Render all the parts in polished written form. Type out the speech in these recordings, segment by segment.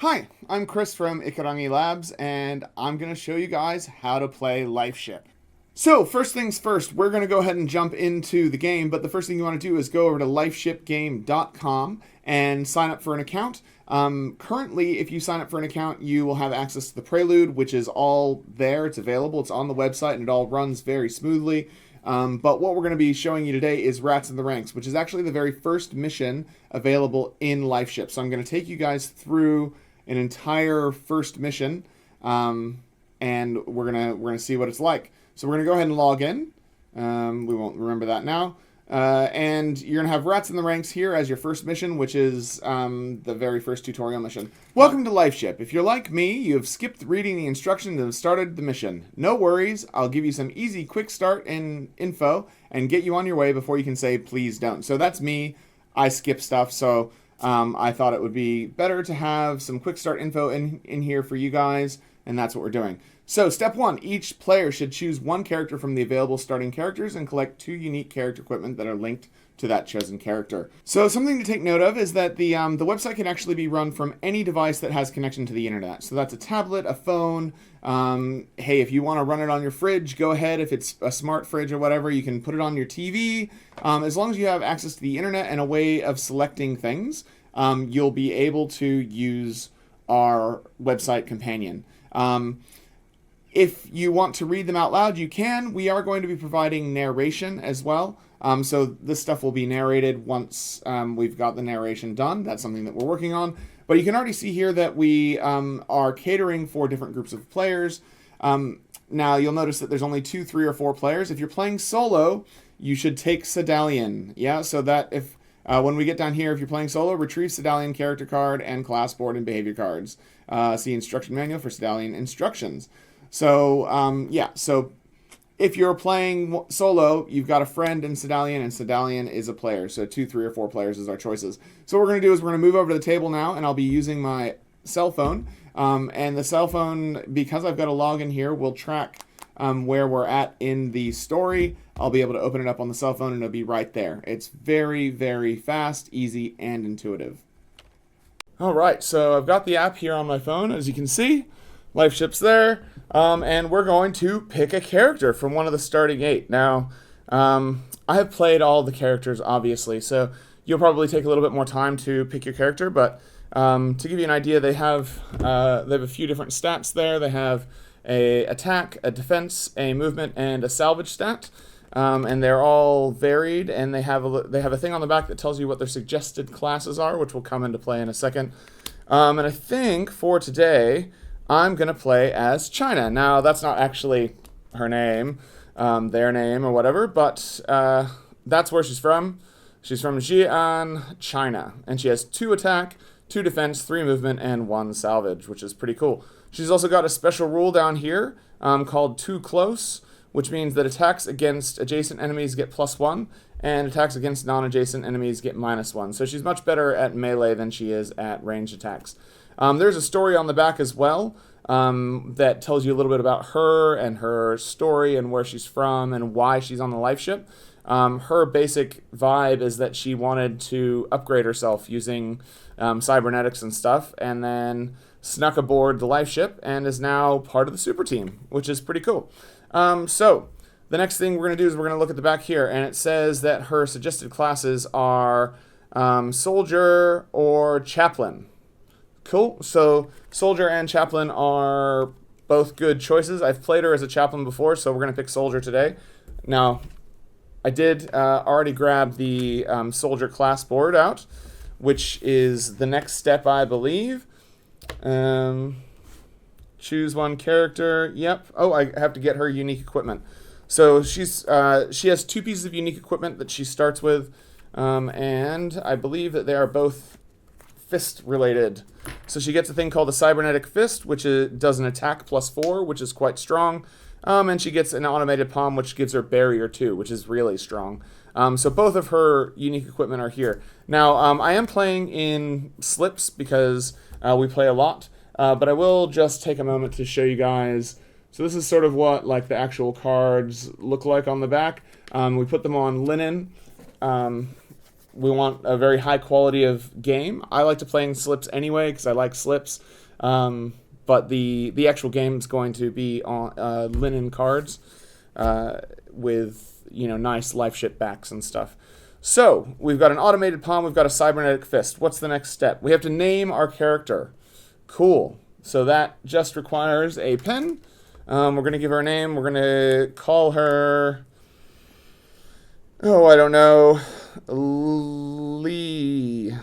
Hi, I'm Chris from Ikarangi Labs, and I'm going to show you guys how to play Lifeship. So, first things first, we're going to go ahead and jump into the game, but the first thing you want to do is go over to lifeshipgame.com and sign up for an account. Currently, if you sign up for an account, you will have access to the Prelude, which is all there. It's available. It's on the website, and it all runs very smoothly. But what we're going to be showing you today is Rats in the Ranks, which is actually the very first mission available in Lifeship. So I'm going to take you guys through an entire first mission, and we're gonna see what it's like. So we're gonna go ahead and log in. We won't remember that now. And you're gonna have Rats in the Ranks here as your first mission, which is the very first tutorial mission. Welcome to Lifeship. If you're like me, you have skipped reading the instructions and have started the mission. No worries, I'll give you some easy quick start and info and get you on your way before you can say please don't. So that's me. I skip stuff, so I thought it would be better to have some quick start info in here for you guys, and that's what we're doing. So step 1, each player should choose one character from the available starting characters and collect 2 unique character equipment that are linked to that chosen character. So something to take note of is that the website can actually be run from any device that has connection to the internet. So that's a tablet, a phone. Hey, if you want to run it on your fridge, go ahead. If it's a smart fridge or whatever, you can put it on your TV. As long as you have access to the internet and a way of selecting things, you'll be able to use our website companion. If you want to read them out loud, you can. We are going to be providing narration as well. So this stuff will be narrated once we've got the narration done. That's something that we're working on. But you can already see here that we are catering for different groups of players. Now, you'll notice that there's only 2, 3, or 4 players. If you're playing solo, you should take Sedalion. Yeah, so that if when we get down here, if you're playing solo, retrieve Sedalion character card and class board and behavior cards. See instruction manual for Sedalion instructions. So, yeah, so if you're playing solo, you've got a friend in Sedalion, and Sedalion is a player. So 2, 3, or 4 players is our choices. So what we're going to do is we're going to move over to the table now, and I'll be using my cell phone. And the cell phone, because I've got a login here, will track where we're at in the story. I'll be able to open it up on the cell phone, and it'll be right there. It's very, very fast, easy, and intuitive. All right, so I've got the app here on my phone, as you can see. Lifeship's there, and we're going to pick a character from one of the starting 8. Now, I have played all the characters, obviously, so you'll probably take a little bit more time to pick your character, but to give you an idea, they have a few different stats there. They have a attack, a defense, a movement, and a salvage stat, and they're all varied, and they have a thing on the back that tells you what their suggested classes are, which will come into play in a second. And I think for today, I'm going to play as China. Now, that's not actually her name, their name or whatever, but that's where she's from. She's from Xi'an, China, and she has 2 attack, 2 defense, 3 movement, and 1 salvage, which is pretty cool. She's also got a special rule down here called Too Close, which means that attacks against adjacent enemies get +1, and attacks against non-adjacent enemies get -1. So she's much better at melee than she is at ranged attacks. There's a story on the back as well that tells you a little bit about her and her story and where she's from and why she's on the Lifeship. Her basic vibe is that she wanted to upgrade herself using cybernetics and stuff, and then snuck aboard the Lifeship and is now part of the super team, which is pretty cool. So the next thing we're going to do is we're going to look at the back here, and it says that her suggested classes are soldier or chaplain. Cool. So soldier and chaplain are both good choices. I've played her as a chaplain before, so we're going to pick soldier today. Now, I did already grab the soldier class board out, which is the next step, I believe. Choose one character. Yep. Oh, I have to get her unique equipment. So she has 2 pieces of unique equipment that she starts with, and I believe that they are both fist related. So she gets a thing called a cybernetic fist, which does an attack +4, which is quite strong. And she gets an automated palm, which gives her barrier 2, which is really strong. So both of her unique equipment are here. Now, I am playing in slips because we play a lot, but I will just take a moment to show you guys. So this is sort of what like the actual cards look like on the back. We put them on linen, we want a very high quality of game. I like to play in slips anyway because I like slips. But the actual game is going to be on linen cards with nice Lifeship backs and stuff. So we've got an automated palm. We've got a cybernetic fist. What's the next step? We have to name our character. Cool. So that just requires a pen. We're going to give her a name. We're going to call her, I don't know, Lee.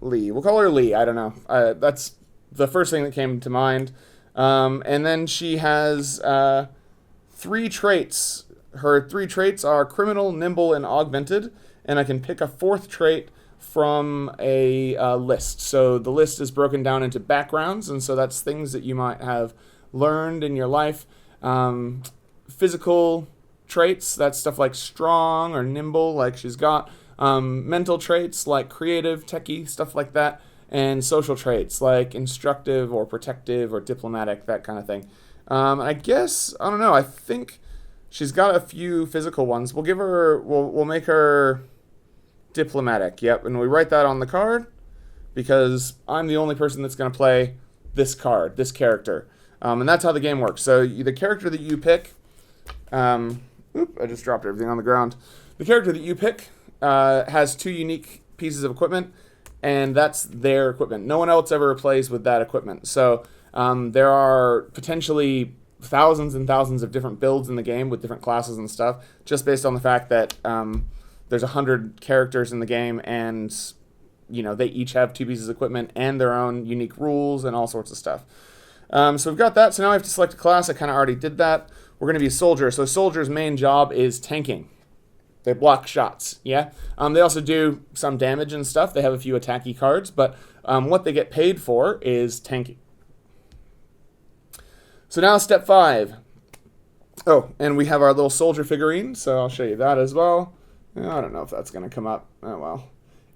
We'll call her Lee. I don't know. That's the first thing that came to mind. And then she has 3 traits. Her 3 traits are criminal, nimble, and augmented. And I can pick a 4th trait from a list. So the list is broken down into backgrounds, and so that's things that you might have learned in your life. Physical traits, that's stuff like strong or nimble, like she's got. Mental traits, like creative, techie, stuff like that. And social traits, like instructive or protective or diplomatic, that kind of thing. I guess, I don't know, I think she's got a few physical ones. We'll make her diplomatic, yep, and we write that on the card because I'm the only person that's going to play this card, this character. And that's how the game works. So the character that you pick, I just dropped everything on the ground. The character that you pick has 2 unique pieces of equipment, and that's their equipment. No one else ever plays with that equipment. So there are potentially thousands and thousands of different builds in the game with different classes and stuff, just based on the fact that there's 100 characters in the game, and they each have 2 pieces of equipment and their own unique rules and all sorts of stuff. So we've got that. So now I have to select a class. I kind of already did that. We're going to be a soldier. So a soldier's main job is tanking. They block shots, yeah? They also do some damage and stuff. They have a few attacky cards, but what they get paid for is tanking. So now step 5. Oh, and we have our little soldier figurine, so I'll show you that as well. I don't know if that's going to come up. Oh, well.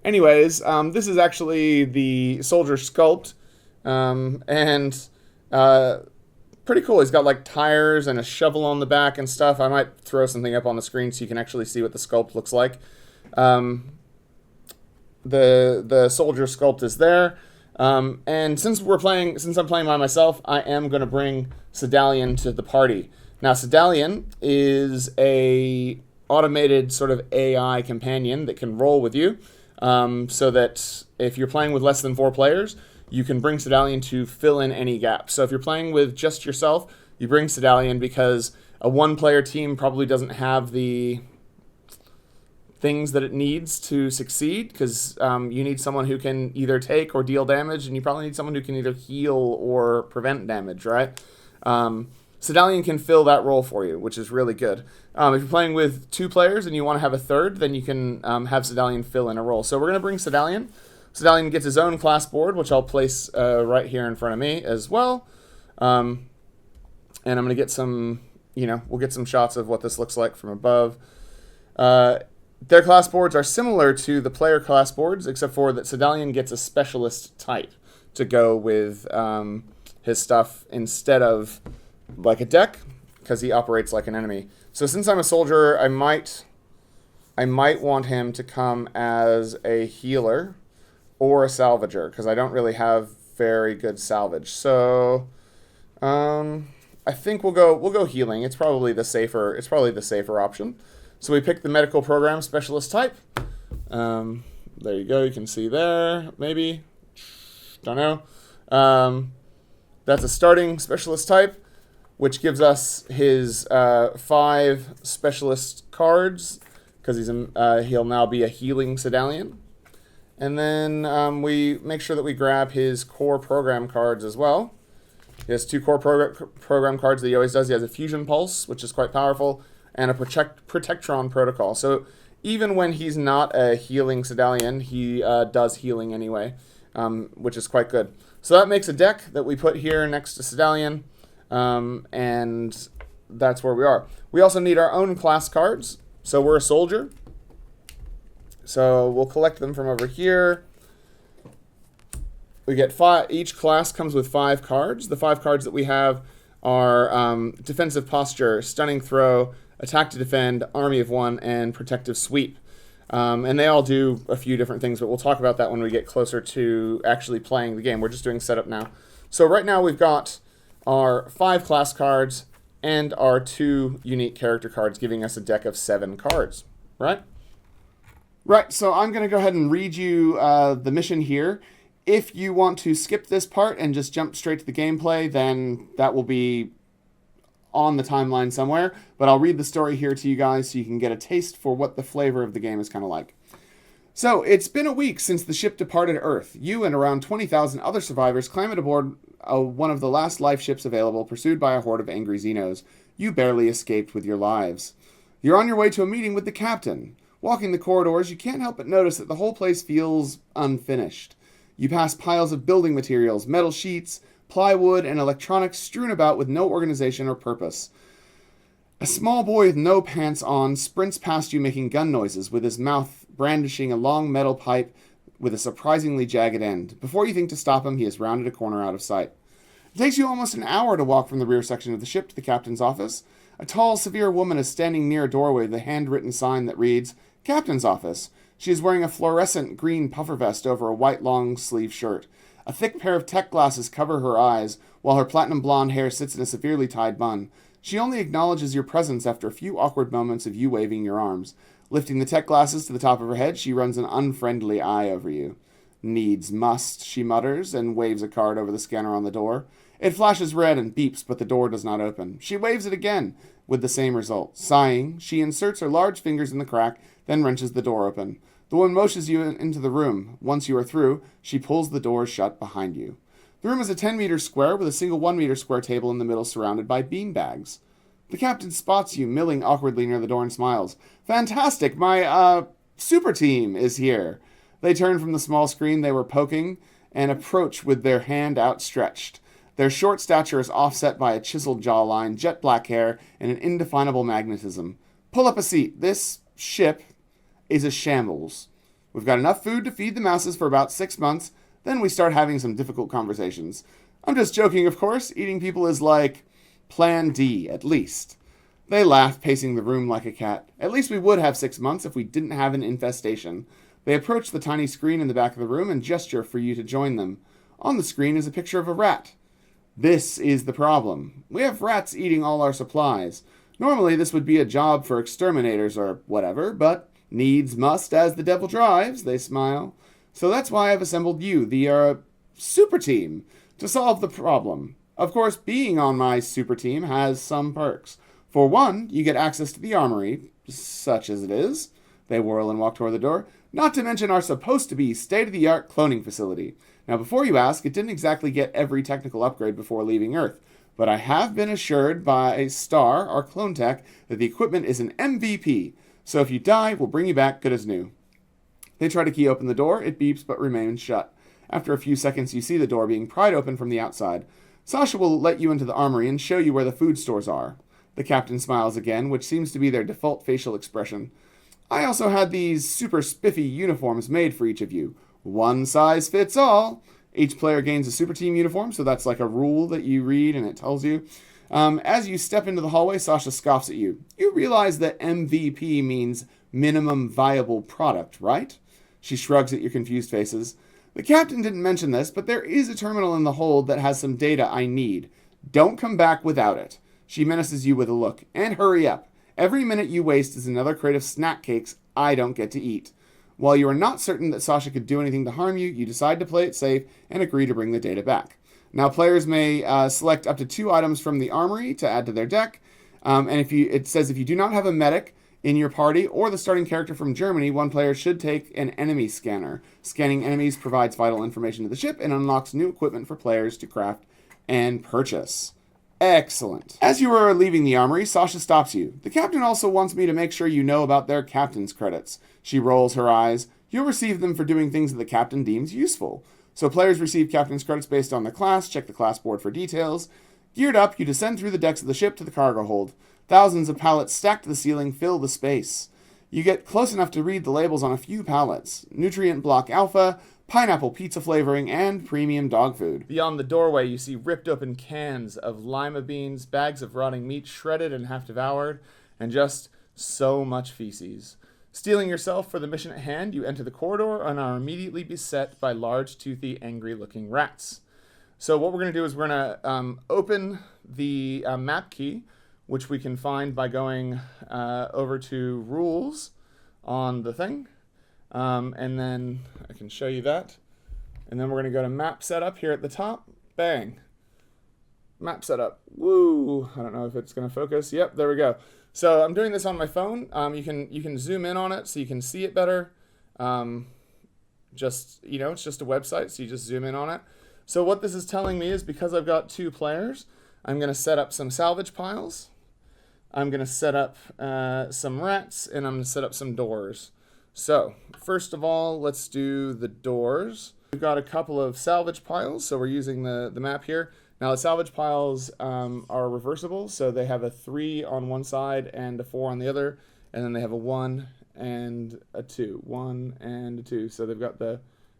Anyways, this is actually the soldier sculpt, and pretty cool. He's got like tires and a shovel on the back and stuff. I might throw something up on the screen so you can actually see what the sculpt looks like. The soldier sculpt is there, and since I'm playing by myself, I am going to bring Sedalion to the party. Now, Sedalion is a automated sort of AI companion that can roll with you, so that if you're playing with less than 4 players, you can bring Sedalion to fill in any gaps. So if you're playing with just yourself, you bring Sedalion because a 1-player team probably doesn't have the things that it needs to succeed, because you need someone who can either take or deal damage, and you probably need someone who can either heal or prevent damage, right? Sedalion can fill that role for you, which is really good. If you're playing with 2 players and you want to have a 3rd, then you can have Sedalion fill in a role. So we're going to bring Sedalion. Sedalion gets his own class board, which I'll place right here in front of me as well. And I'm going to get some, we'll get some shots of what this looks like from above. Their class boards are similar to the player class boards, except for that Sedalion gets a specialist type to go with his stuff instead of like a deck, because he operates like an enemy. So since I'm a soldier, I might want him to come as a healer or a salvager, because I don't really have very good salvage. So I think we'll go healing. It's probably the safer option. So we pick the medical program specialist type. There you go. You can see there. Maybe. Don't know. That's a starting specialist type, which gives us his 5 specialist cards, because he'll now be a healing Sedalion. And then we make sure that we grab his core program cards as well. He has 2 core program cards that he always does. He has a Fusion Pulse, which is quite powerful, and a Protectron Protocol. So even when he's not a healing Sedalion, he does healing anyway, which is quite good. So that makes a deck that we put here next to Sedalion, and that's where we are. We also need our own class cards. So we're a soldier. So we'll collect them from over here. We get 5. Each class comes with 5 cards. The 5 cards that we have are Defensive Posture, Stunning Throw, Attack to Defend, Army of 1, and Protective Sweep. And they all do a few different things, but we'll talk about that when we get closer to actually playing the game. We're just doing setup now. So right now we've got our 5 class cards and our 2 unique character cards, giving us a deck of 7 cards, right? Right, so I'm going to go ahead and read you the mission here. If you want to skip this part and just jump straight to the gameplay, then that will be on the timeline somewhere. But I'll read the story here to you guys so you can get a taste for what the flavor of the game is kind of like. So, it's been a week since the ship departed Earth. You and around 20,000 other survivors clambered aboard one of the last life ships available, pursued by a horde of angry Xenos. You barely escaped with your lives. You're on your way to a meeting with the captain. Walking the corridors, you can't help but notice that the whole place feels unfinished. You pass piles of building materials, metal sheets, plywood, and electronics strewn about with no organization or purpose. A small boy with no pants on sprints past you making gun noises, with his mouth brandishing a long metal pipe with a surprisingly jagged end. Before you think to stop him, he has rounded a corner out of sight. It takes you almost an hour to walk from the rear section of the ship to the captain's office. A tall, severe woman is standing near a doorway with a handwritten sign that reads, "Captain's Office." She is wearing a fluorescent green puffer vest over a white long-sleeve shirt. A thick pair of tech glasses cover her eyes, while her platinum blonde hair sits in a severely tied bun. She only acknowledges your presence after a few awkward moments of you waving your arms. Lifting the tech glasses to the top of her head, she runs an unfriendly eye over you. "Needs must," she mutters, and waves a card over the scanner on the door. It flashes red and beeps, but the door does not open. She waves it again, with the same result. Sighing, she inserts her large fingers in the crack, then wrenches the door open. The woman motions you into the room. Once you are through, she pulls the door shut behind you. The room is a 10-meter square with a single 1-meter square table in the middle surrounded by beanbags. The captain spots you, milling awkwardly near the door, and smiles. "Fantastic! My, super team is here." They turn from the small screen they were poking and approach with their hand outstretched. Their short stature is offset by a chiseled jawline, jet black hair, and an indefinable magnetism. "Pull up a seat. This ship is a shambles. We've got enough food to feed the masses for about 6 months, then we start having some difficult conversations. I'm just joking, of course. Eating people is like Plan D, at least." They laugh, pacing the room like a cat. "At least we would have 6 months if we didn't have an infestation." They approach the tiny screen in the back of the room and gesture for you to join them. On the screen is a picture of a rat. "This is the problem. We have rats eating all our supplies. Normally this would be a job for exterminators or whatever, but needs must as the devil drives," they smile. "So that's why I've assembled you, the, super team, to solve the problem. Of course, being on my super team has some perks. For one, you get access to the armory, such as it is." They whirl and walk toward the door. "Not to mention our supposed-to-be state-of-the-art cloning facility. Now, before you ask, it didn't exactly get every technical upgrade before leaving Earth, but I have been assured by Star, our clone tech, that the equipment is an MVP. So if you die, we'll bring you back good as new." They try to key open the door. It beeps but remains shut. After a few seconds, you see the door being pried open from the outside. Sasha will let you into the armory and show you where the food stores are. The captain smiles again, which seems to be their default facial expression. "I also had these super spiffy uniforms made for each of you. One size fits all." Each player gains a super team uniform, so that's like a rule that you read and it tells you. As you step into the hallway, Sasha scoffs at you. "You realize that MVP means minimum viable product, right?" She shrugs at your confused faces. "The captain didn't mention this, but there is a terminal in the hold that has some data I need. Don't come back without it." She menaces you with a look. "And hurry up. Every minute you waste is another crate of snack cakes I don't get to eat." While you are not certain that Sasha could do anything to harm you, you decide to play it safe and agree to bring the data back. Now, players may select up to 2 items from the armory to add to their deck. And it says if you do not have a medic in your party or the starting character from Germany, one player should take an enemy scanner. Scanning enemies provides vital information to the ship and unlocks new equipment for players to craft and purchase. Excellent. As you are leaving the armory, Sasha stops you. "The captain also wants me to make sure you know about their captain's credits." She rolls her eyes. "You'll receive them for doing things that the captain deems useful. So players receive captain's credits based on the class. Check the class board for details." Geared up, you descend through the decks of the ship to the cargo hold. Thousands of pallets stacked to the ceiling fill the space. You get close enough to read the labels on a few pallets. Nutrient Block Alpha, pineapple pizza flavoring, and premium dog food. Beyond the doorway, you see ripped open cans of lima beans, bags of rotting meat shredded and half devoured, and just so much feces. Steeling yourself for the mission at hand, you enter the corridor and are immediately beset by large, toothy, angry-looking rats. So what we're going to do is we're going to open the map key, which we can find by going over to Rules on the thing. And then I can show you that. And then we're going to go to Map Setup here at the top. Bang. Map Setup. Woo. I don't know if it's going to focus. Yep, there we go. So I'm doing this on my phone. You can zoom in on it so you can see it better. It's just a website, so you just zoom in on it. So what this is telling me is because I've got 2 players, I'm going to set up some salvage piles. I'm going to set up some rats, and I'm going to set up some doors. So first of all, let's do the doors. We've got a couple of salvage piles, so we're using the map here. Now the salvage piles are reversible, so they have a 3 on one side and a 4 on the other, and then they have a 1 and a 2. 1 and a 2. So they've got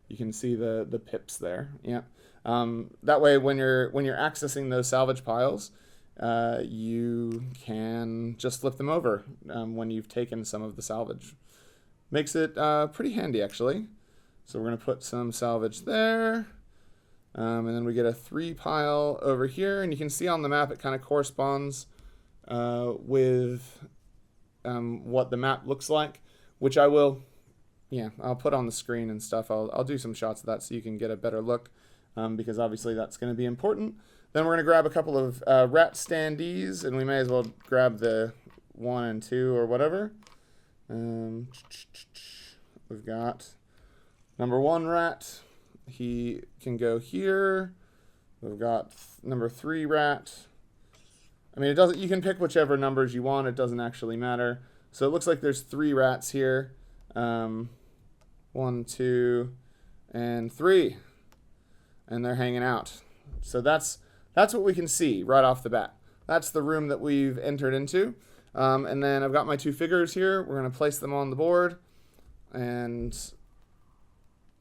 you can see the pips there. Yeah. That way, when you're accessing those salvage piles, you can just flip them over when you've taken some of the salvage. Makes it pretty handy, actually. So we're going to put some salvage there. And then we get a 3 pile over here. And you can see on the map it kind of corresponds with what the map looks like, which I'll put on the screen and stuff. I'll do some shots of that so you can get a better look, because obviously that's going to be important. Then we're going to grab a couple of rat standees, and we may as well grab the 1 and 2 or whatever. We've got number 1 rat. He can go here. We've got number 3 rat. I mean, you can pick whichever numbers you want. It doesn't actually matter. So it looks like there's 3 rats here. 1, 2, and 3. And they're hanging out. So that's what we can see right off the bat. That's the room that we've entered into. And then I've got my 2 figures here. We're going to place them on the board. And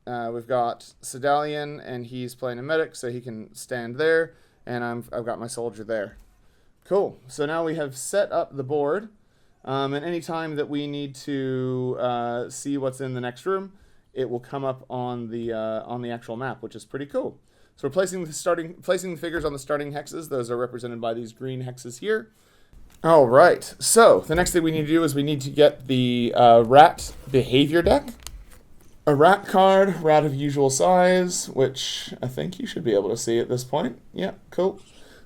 we've got Sedalian, and he's playing a medic, so he can stand there. And I've got my soldier there. Cool. So now we have set up the board. And any time that we need to see what's in the next room, it will come up on the actual map, which is pretty cool. So we're placing the figures on the starting hexes. Those are represented by these green hexes here. All right. So the next thing we need to do is we need to get the rat behavior deck. A rat card, rat of usual size, which I think you should be able to see at this point. Yeah, cool.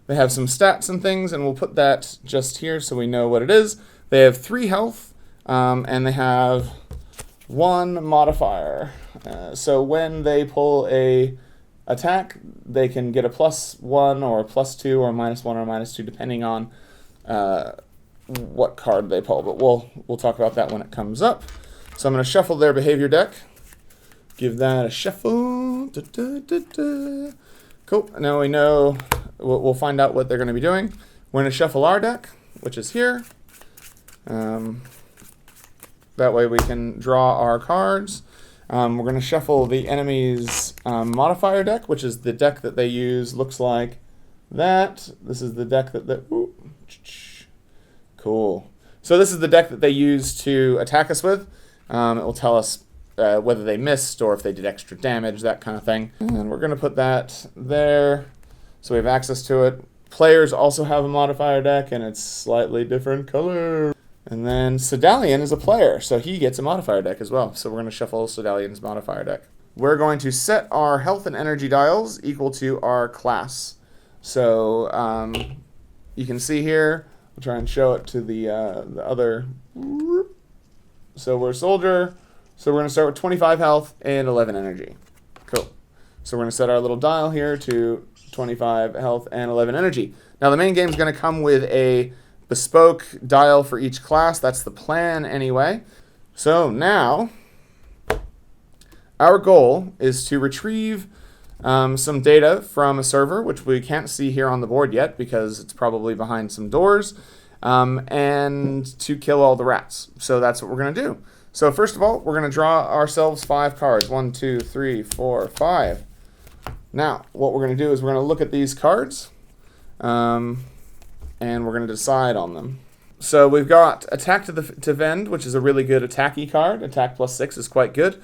They have some stats and things, and we'll put that just here so we know what it is. They have 3 health, and they have 1 modifier. So when they pull a attack, they can get a +1 or a +2 or a -1 or a -2 depending on what card they pull. But we'll talk about that when it comes up. So I'm going to shuffle their behavior deck. Give that a shuffle. Da, da, da, da. Cool. Now we know we'll find out what they're going to be doing. We're going to shuffle our deck, which is here. That way we can draw our cards. We're going to shuffle the enemy's modifier deck, which is the deck that they use. Looks like that. This is the deck cool. So this is the deck that they use to attack us with. It will tell us whether they missed or if they did extra damage, that kind of thing. And we're going to put that there so we have access to it. Players also have a modifier deck, and it's slightly different color. And then Sedalian is a player, so he gets a modifier deck as well. So we're going to shuffle Sedalian's modifier deck. We're going to set our health and energy dials equal to our class. So you can see here, I'll try and show it to the other. So we're a soldier, so we're going to start with 25 health and 11 energy. Cool. So we're going to set our little dial here to 25 health and 11 energy. Now the main game is going to come with a bespoke dial for each class. That's the plan anyway. So now our goal is to retrieve some data from a server, which we can't see here on the board yet because it's probably behind some doors, and to kill all the rats. So that's what we're going to do. So first of all, we're going to draw ourselves 5 cards. 1, 2, 3, 4, 5. Now, what we're going to do is we're going to look at these cards, and we're going to decide on them. So we've got Attack to Vend, which is a really good attacky card. Attack +6 is quite good.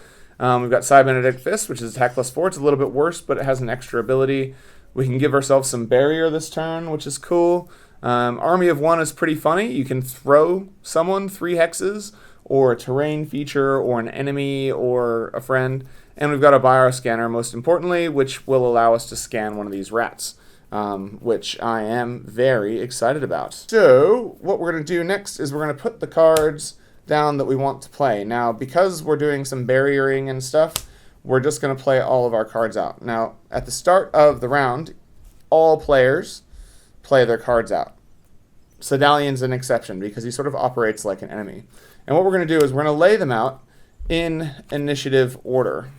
We've got Cybernetic Fist, which is attack +4. It's a little bit worse, but it has an extra ability. We can give ourselves some barrier this turn, which is cool. Army of 1 is pretty funny. You can throw someone 3 hexes, or a terrain feature, or an enemy, or a friend. And we've got a bioscanner, most importantly, which will allow us to scan one of these rats, which I am very excited about. So what we're going to do next is we're going to put the cards down that we want to play. Now, because we're doing some barriering and stuff, we're just going to play all of our cards out. Now, at the start of the round, all players play their cards out. Sedalian's an exception because he sort of operates like an enemy. And what we're going to do is we're going to lay them out in initiative order.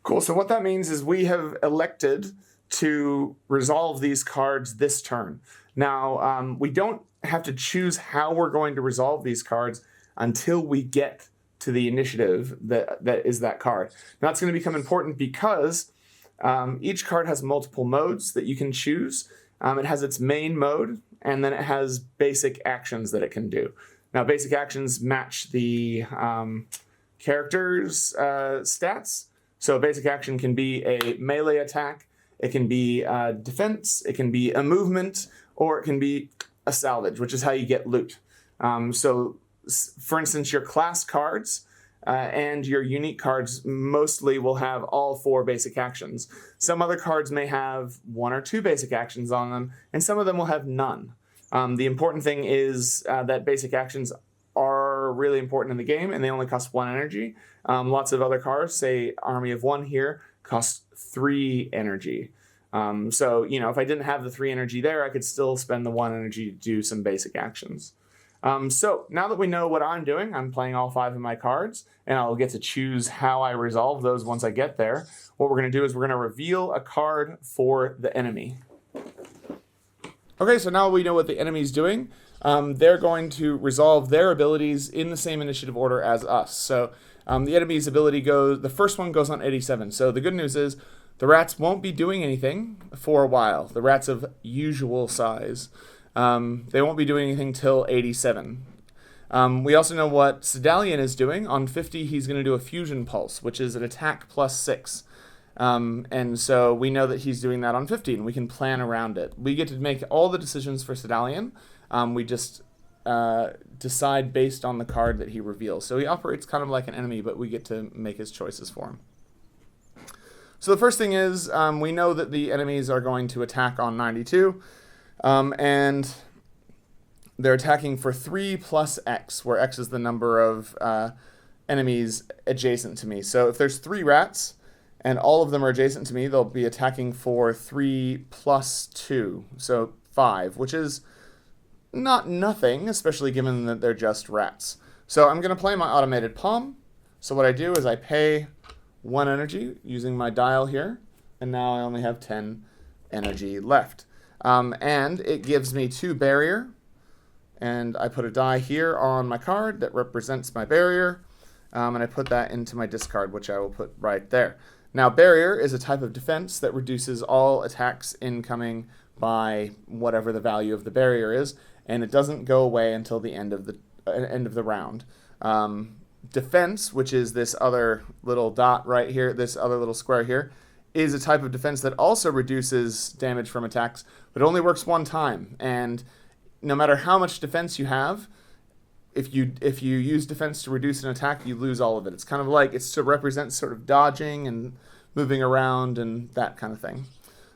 Cool, so what that means is we have elected to resolve these cards this turn. Now, we don't have to choose how we're going to resolve these cards until we get to the initiative that is that card. Now, that's going to become important because each card has multiple modes that you can choose. It has its main mode, and then it has basic actions that it can do. Now, basic actions match the character's stats. So a basic action can be a melee attack, it can be defense, it can be a movement, or it can be a salvage, which is how you get loot. So, for instance, your class cards and your unique cards mostly will have all 4 basic actions. Some other cards may have 1 or 2 basic actions on them, and some of them will have none. The important thing is that basic actions are really important in the game, and they only cost 1 energy. Lots of other cards, say Army of 1 here, cost 3 energy. So, if I didn't have the 3 energy there, I could still spend the 1 energy to do some basic actions. So now that we know what I'm doing, I'm playing all 5 of my cards, and I'll get to choose how I resolve those once I get there. What we're going to do is we're going to reveal a card for the enemy. Okay, so now we know what the enemy's doing. They're going to resolve their abilities in the same initiative order as us. So the enemy's ability the first one goes on 87. So the good news is the rats won't be doing anything for a while. The rats of usual size. They won't be doing anything till 87. We also know what Sedalian is doing. On 50, he's going to do a Fusion Pulse, which is an attack +6. And so we know that he's doing that on 50, and we can plan around it. We get to make all the decisions for Sedalian. We just decide based on the card that he reveals. So he operates kind of like an enemy, but we get to make his choices for him. So the first thing is we know that the enemies are going to attack on 92. And they're attacking for 3 plus X, where X is the number of enemies adjacent to me. So if there's 3 rats, and all of them are adjacent to me, they'll be attacking for 3 plus 2, so 5, which is not nothing, especially given that they're just rats. So I'm going to play my automated palm. So what I do is I pay 1 energy using my dial here, and now I only have 10 energy left. And it gives me 2 barrier, and I put a die here on my card that represents my barrier, and I put that into my discard, which I will put right there. Now, barrier is a type of defense that reduces all attacks incoming by whatever the value of the barrier is, and it doesn't go away until the end of the round. Defense, which is this other little dot right here, this other little square here, is a type of defense that also reduces damage from attacks, but it only works 1 time. And no matter how much defense you have, if you use defense to reduce an attack, you lose all of it. It's kind of like, it's to represent sort of dodging and moving around and that kind of thing.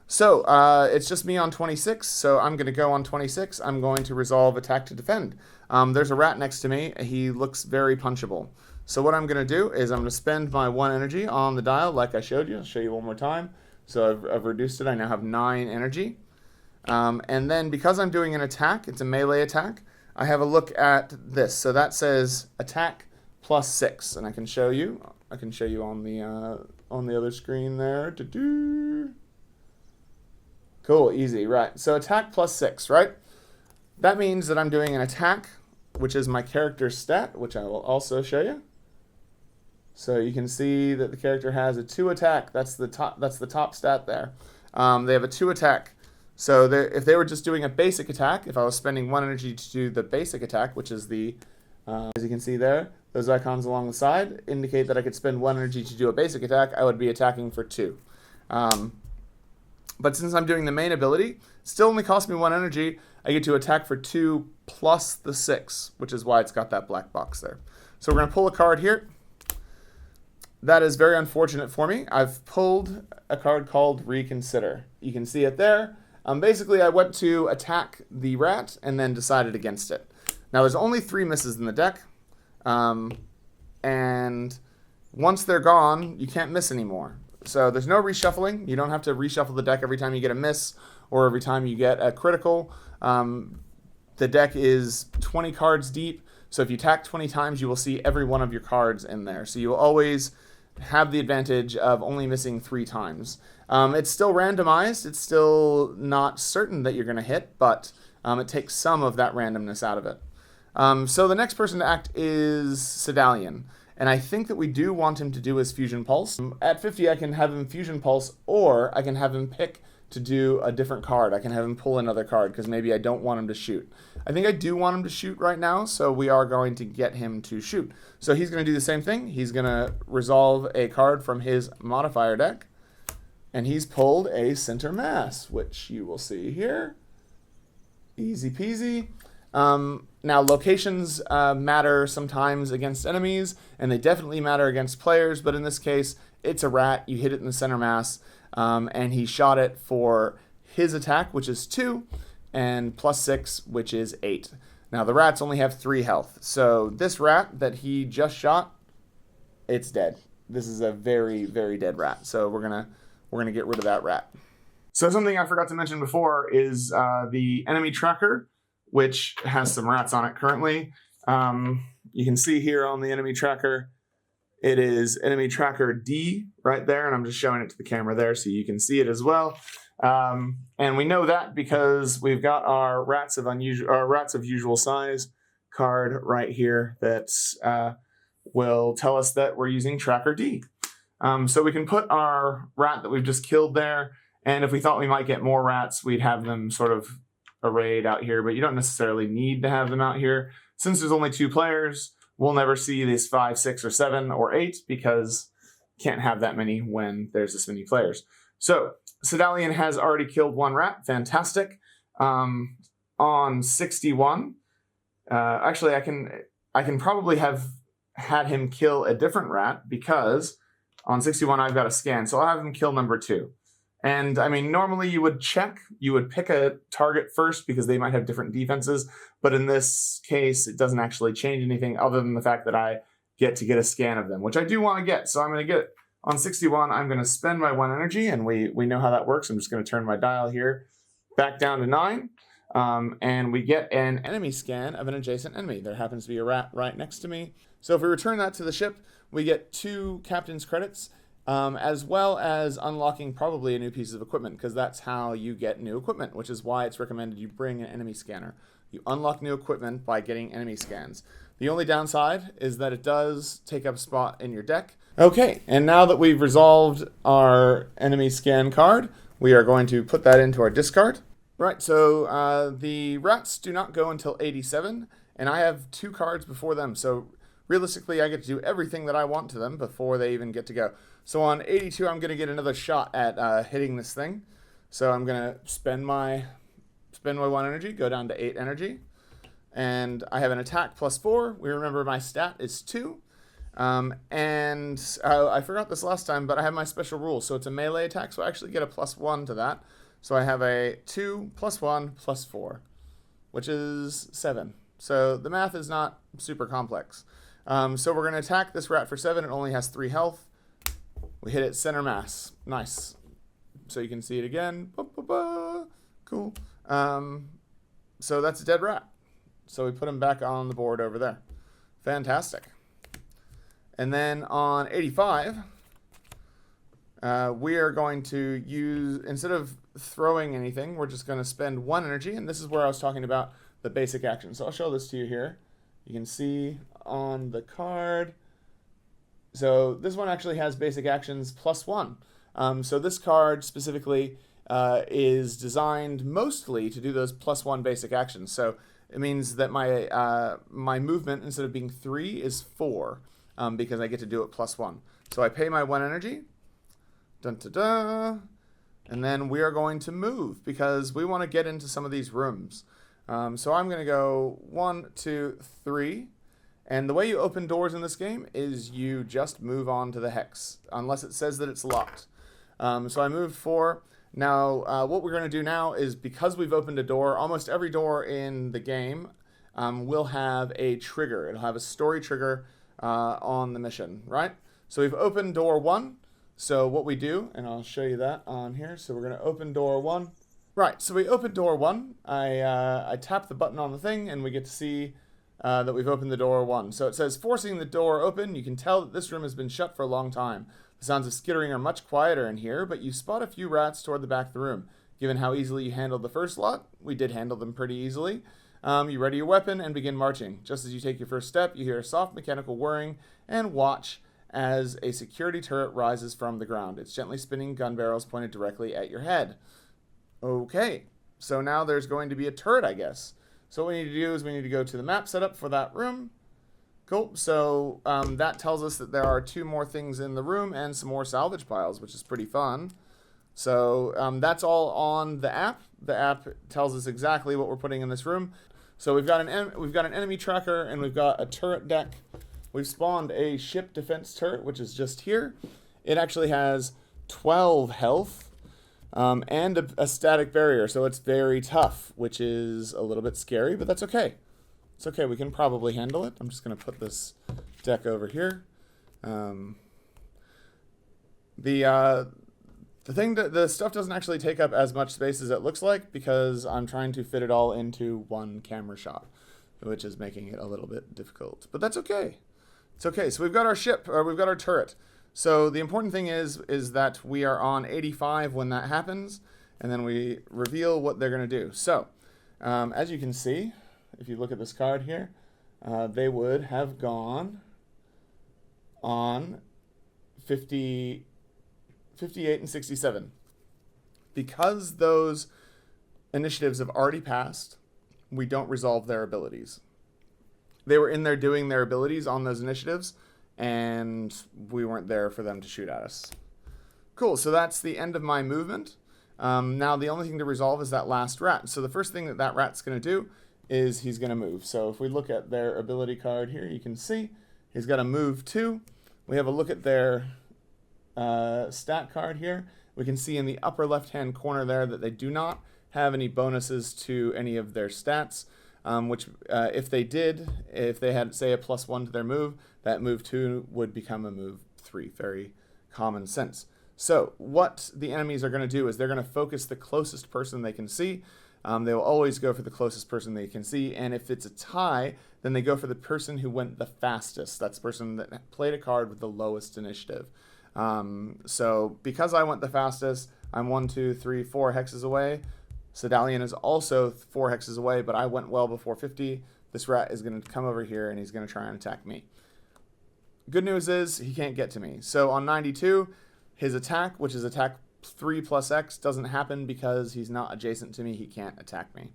So it's just me on 26, so I'm going to go on 26. I'm going to resolve attack to defend. There's a rat next to me. He looks very punchable. So what I'm going to do is I'm going to spend my 1 energy on the dial like I showed you. I'll show you one more time. So I've reduced it. I now have 9 energy. And then because I'm doing an attack, it's a melee attack, I have a look at this. So that says attack +6, and I can show you. I can show you on the other screen there. Cool, easy, right? So attack +6, right? That means that I'm doing an attack, which is my character's stat, which I will also show you. So you can see that the character has a 2 attack. That's the top stat there. They have a 2 attack So if they were just doing a basic attack, if I was spending 1 energy to do the basic attack, which is the, as you can see there, those icons along the side indicate that I could spend 1 energy to do a basic attack, I would be attacking for 2. But since I'm doing the main ability, it still only costs me 1 energy. I get to attack for 2 plus the 6, which is why it's got that black box there. So we're going to pull a card here. That is very unfortunate for me. I've pulled a card called Reconsider. You can see it there. Basically, I went to attack the rat and then decided against it. Now, there's only 3 misses in the deck. And once they're gone, you can't miss anymore. So there's no reshuffling. You don't have to reshuffle the deck every time you get a miss or every time you get a critical. The deck is 20 cards deep. So if you attack 20 times, you will see every one of your cards in there. So you will always have the advantage of only missing 3 times. It's still randomized. It's still not certain that you're going to hit, but it takes some of that randomness out of it. So the next person to act is Sedalian. And I think that we do want him to do his Fusion Pulse. At 50, I can have him Fusion Pulse, or I can have him pick to do a different card. I can have him pull another card, because maybe I don't want him to shoot. I think I do want him to shoot right now, so we are going to get him to shoot. So he's going to do the same thing. He's going to resolve a card from his modifier deck, and he's pulled a Center Mass, which you will see here. Easy peasy. Now, locations matter sometimes against enemies, and they definitely matter against players, but in this case, it's a rat. You hit it in the center mass, and he shot it for his attack, which is 2, and plus 6, which is 8. Now, the rats only have 3 health, so this rat that he just shot, it's dead. This is a very, very dead rat, so we're gonna get rid of that rat. So something I forgot to mention before is the enemy tracker, which has some rats on it currently. You can see here on the enemy tracker, it is enemy tracker D right there, and I'm just showing it to the camera there so you can see it as well. And we know that because we've got our rats of usual size card right here that will tell us that we're using tracker D. So we can put our rat that we've just killed there, and if we thought we might get more rats, we'd have them sort of arrayed out here, but you don't necessarily need to have them out here. Since there's only 2 players, we'll never see these 5, 6, or 7, or 8 because you can't have that many when there's this many players. So Sedalian has already killed 1 rat. Fantastic. On 61, actually I can probably have had him kill a different rat because on 61 I've got a scan, so I'll have him kill number 2. And I mean, normally you would pick a target first because they might have different defenses. But in this case, it doesn't actually change anything other than the fact that I get to get a scan of them, which I do want to get. So I'm going to get it. On 61, I'm going to spend my 1 energy, and we know how that works. I'm just going to turn my dial here back down to 9. And we get an enemy scan of an adjacent enemy. There happens to be a rat right next to me. So if we return that to the ship, we get 2 captain's credits. As well as unlocking probably a new piece of equipment, because that's how you get new equipment, which is why it's recommended you bring an enemy scanner. You unlock new equipment by getting enemy scans. The only downside is that it does take up a spot in your deck. Okay, and now that we've resolved our enemy scan card, we are going to put that into our discard. Right, so the rats do not go until 87, and I have 2 cards before them, so realistically I get to do everything that I want to them before they even get to go. So on 82, I'm going to get another shot at hitting this thing. So I'm going to spend my 1 energy, go down to 8 energy. And I have an attack plus 4. We remember my stat is 2. I forgot this last time, but I have my special rule. So it's a melee attack, so I actually get a plus 1 to that. So I have a 2 plus 1 plus 4, which is 7. So the math is not super complex. So we're going to attack this rat for 7. It only has 3 health. We hit it center mass. Nice. So you can see it again. Cool. So that's a dead rat. So we put him back on the board over there. Fantastic. And then on 85, we are going to use, instead of throwing anything, we're just going to spend 1 energy. And this is where I was talking about the basic action. So I'll show this to you here. You can see on the card. So this one actually has basic actions plus 1. So this card specifically is designed mostly to do those +1 basic actions. So it means that my movement, instead of being 3, is 4, because I get to do it +1. So I pay my 1 energy, dun, dun, dun, and then we are going to move because we want to get into some of these rooms. So I'm going to go 1, 2, 3. And the way you open doors in this game is you just move on to the hex, unless it says that it's locked. So I moved 4. Now, what we're going to do now is, because we've opened a door, almost every door in the game will have a trigger. It'll have a story trigger on the mission, right? So we've opened door 1. So what we do, and I'll show you that on here. So we're going to open door 1. Right, so we opened door 1. I tap the button on the thing, and we get to see that we've opened the door 1. So it says, forcing the door open, you can tell that this room has been shut for a long time. The sounds of skittering are much quieter in here, but you spot a few rats toward the back of the room. Given how easily you handled the first lot, we did handle them pretty easily. You ready your weapon and begin marching. Just as you take your first step, you hear a soft mechanical whirring and watch as a security turret rises from the ground. It's gently spinning gun barrels pointed directly at your head. Okay, so now there's going to be a turret, I guess. So what we need to do is we need to go to the map setup for that room. Cool. So that tells us that there are 2 more things in the room and some more salvage piles, which is pretty fun. So that's all on the app. The app tells us exactly what we're putting in this room. So we've got an enemy tracker, and we've got a turret deck. We've spawned a ship defense turret, which is just here. It actually has 12 health. And a static barrier, so it's very tough, which is a little bit scary, but that's okay. It's okay, we can probably handle it. I'm just going to put this deck over here. The stuff doesn't actually take up as much space as it looks like, because I'm trying to fit it all into one camera shot, which is making it a little bit difficult. But that's okay. It's okay. So we've got our ship, or we've got our turret. So the important thing is that we are on 85 when that happens, and then we reveal what they're going to do. So as you can see, if you look at this card here, they would have gone on 58 and 67. Because those initiatives have already passed, we don't resolve their abilities. They were in there doing their abilities on those initiatives, and we weren't there for them to shoot at us. Cool, so that's the end of my movement. Now the only thing to resolve is that last rat. So the first thing that rat's going to do is he's going to move. So if we look at their ability card here, you can see he's got to move 2. We have a look at their stat card here. We can see in the upper left-hand corner there that they do not have any bonuses to any of their stats. Which if they had, say, a +1 to their move, that move 2 would become a move 3. Very common sense. So what the enemies are going to do is they're going to focus the closest person they can see. They will always go for the closest person they can see, and if it's a tie, then they go for the person who went the fastest. That's the person that played a card with the lowest initiative. So because I went the fastest, I'm 1, 2, 3, 4 hexes away. Sedalian is also 4 hexes away, but I went well before 50. This rat is going to come over here, and he's going to try and attack me. Good news is he can't get to me. So on 92, his attack, which is attack 3 plus X, doesn't happen because he's not adjacent to me. He can't attack me.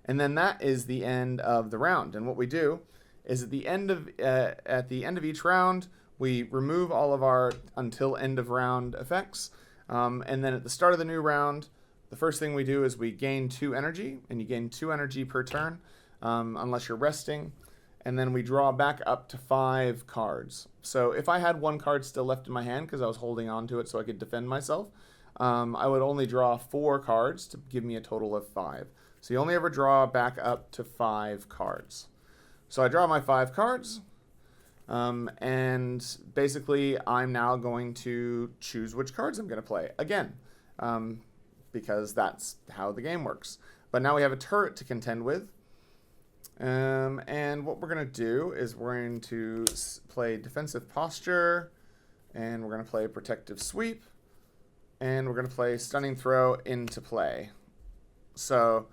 And then that is the end of the round. And what we do is at the end of each round, we remove all of our until end of round effects. And then at the start of the new round, the first thing we do is we gain 2 energy, and you gain 2 energy per turn, unless you're resting. And then we draw back up to 5 cards. So if I had 1 card still left in my hand because I was holding on to it so I could defend myself, I would only draw 4 cards to give me a total of 5. So you only ever draw back up to 5 cards. So I draw my 5 cards, and basically I'm now going to choose which cards I'm going to play. Again, because that's how the game works. But now we have a turret to contend with. And what we're going to do is we're going to play defensive posture, and we're going to play protective sweep, and we're going to play stunning throw into play. So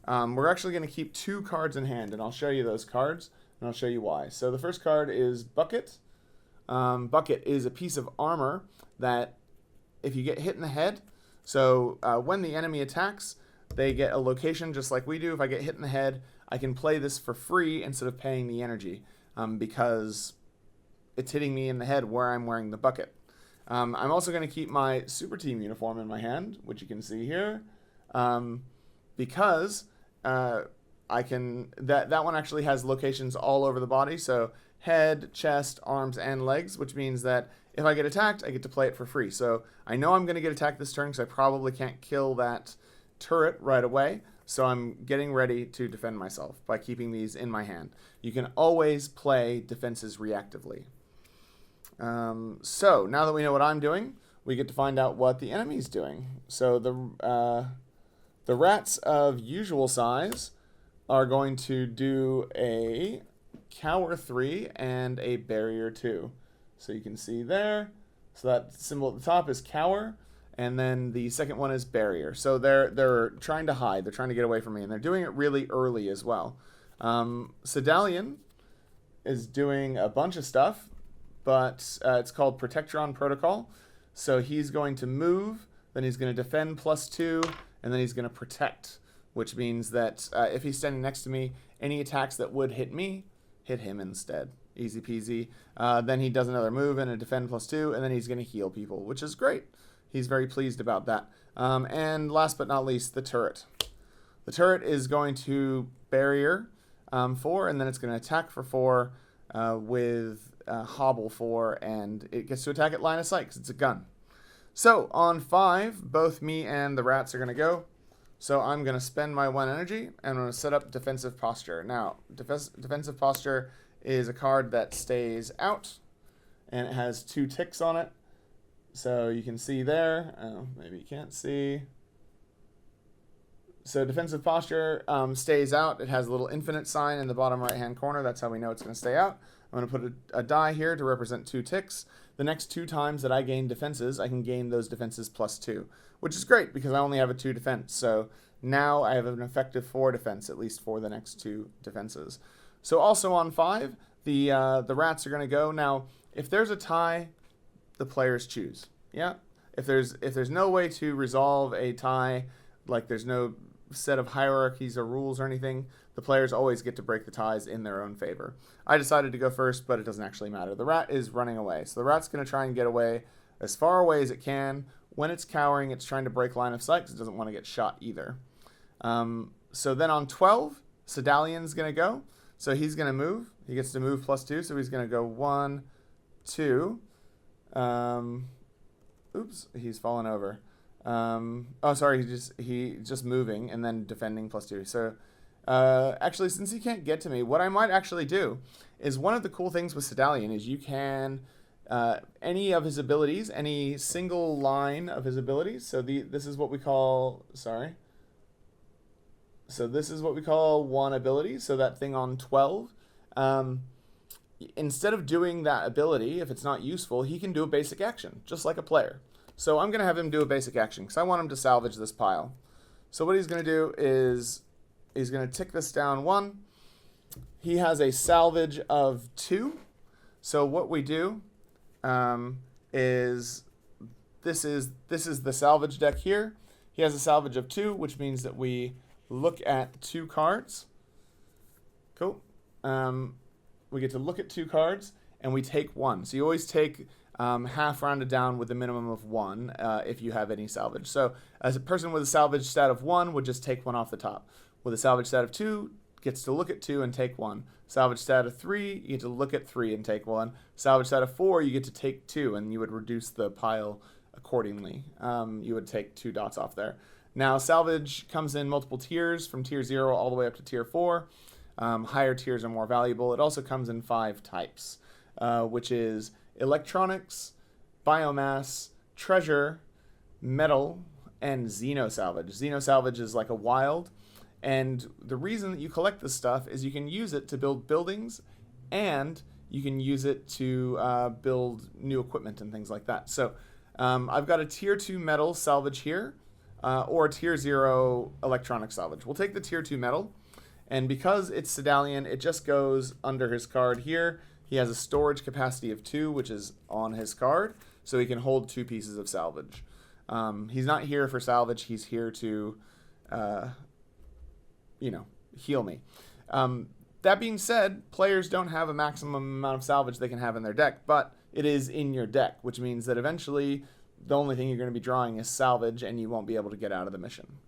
we're actually going to keep 2 cards in hand, and I'll show you those cards, and I'll show you why. So the first card is Bucket. Bucket is a piece of armor that if you get hit in the head, So when the enemy attacks, they get a location just like we do. If I get hit in the head, I can play this for free instead of paying the energy because it's hitting me in the head where I'm wearing the bucket. I'm also going to keep my super team uniform in my hand, which you can see here, because I can. That one actually has locations all over the body, so head, chest, arms, and legs, which means that if I get attacked, I get to play it for free. So I know I'm going to get attacked this turn, so I probably can't kill that turret right away. So I'm getting ready to defend myself by keeping these in my hand. You can always play defenses reactively. So now that we know what I'm doing, we get to find out what the enemy's doing. So the rats of usual size are going to do a Cower 3 and a Barrier 2. So you can see there. So that symbol at the top is Cower, and then the second one is Barrier. So they're trying to hide. They're trying to get away from me, and they're doing it really early as well. Sedalion is doing a bunch of stuff, but it's called Protectron Protocol. So he's going to move, then he's going to defend +2, and then he's going to protect, which means that if he's standing next to me, any attacks that would hit me, hit him instead. Easy peasy. Then he does another move and a defend +2, and then he's going to heal people, which is great. He's very pleased about that. And last but not least, the turret. The turret is going to Barrier 4, and then it's going to attack for 4 with Hobble 4, and it gets to attack at line of sight because it's a gun. So on 5, both me and the rats are going to go. So I'm going to spend my 1 energy, and I'm going to set up Defensive Posture. Now, Defensive Posture is a card that stays out, and it has 2 ticks on it. So you can see there. Oh, maybe you can't see. So Defensive Posture stays out. It has a little infinite sign in the bottom right-hand corner. That's how we know it's going to stay out. I'm going to put a die here to represent 2 ticks. The next 2 times that I gain defenses, I can gain those defenses +2, which is great because I only have a 2 defense. So now I have an effective 4 defense, at least for the next 2 defenses. So also on 5, the rats are going to go. Now, if there's a tie, the players choose. Yeah. If there's no way to resolve a tie, like there's no set of hierarchies or rules or anything, the players always get to break the ties in their own favor. I decided to go first, but it doesn't actually matter. The rat is running away. So the rat's going to try and get away as far away as it can. When it's cowering, it's trying to break line of sight because it doesn't want to get shot either. So then on 12, Sedalion's going to go. So he's going to move. He gets to move +2, so he's going to go 1, 2. Oops, he's fallen over. Oh, sorry, he's just moving and then defending +2. So actually, since he can't get to me, what I might actually do is one of the cool things with Sedalion is you can any of his abilities, any single line of his abilities. So this is what we call So this is what we call one ability. So that thing on 12. Instead of doing that ability, if it's not useful, he can do a basic action, just like a player. So I'm going to have him do a basic action because I want him to salvage this pile. So what he's going to do is he's going to tick this down 1. He has a salvage of 2. So what we do is this is the salvage deck here. He has a salvage of 2, which means that we look at 2 cards. Cool. We get to look at 2 cards, and we take 1. So you always take half rounded down with a minimum of 1 if you have any salvage. So as a person with a salvage stat of 1 would just take 1 off the top. With a salvage stat of 2, gets to look at 2 and take 1. Salvage stat of 3, you get to look at 3 and take 1. Salvage stat of 4, you get to take 2, and you would reduce the pile accordingly. You would take 2 dots off there. Now, salvage comes in multiple tiers, from tier 0 all the way up to tier 4. Higher tiers are more valuable. It also comes in 5 types, which is electronics, biomass, treasure, metal, and xenosalvage. Xenosalvage is like a wild, and the reason that you collect this stuff is you can use it to build buildings, and you can use it to build new equipment and things like that. So I've got a tier 2 metal salvage here, or a tier 0 electronic salvage. We'll take the tier 2 metal, and because it's Sedalion, it just goes under his card here. He has a storage capacity of 2, which is on his card, so he can hold 2 pieces of salvage. He's not here for salvage. He's here to, heal me. That being said, players don't have a maximum amount of salvage they can have in their deck, but it is in your deck, which means that eventually the only thing you're going to be drawing is salvage, and you won't be able to get out of the mission.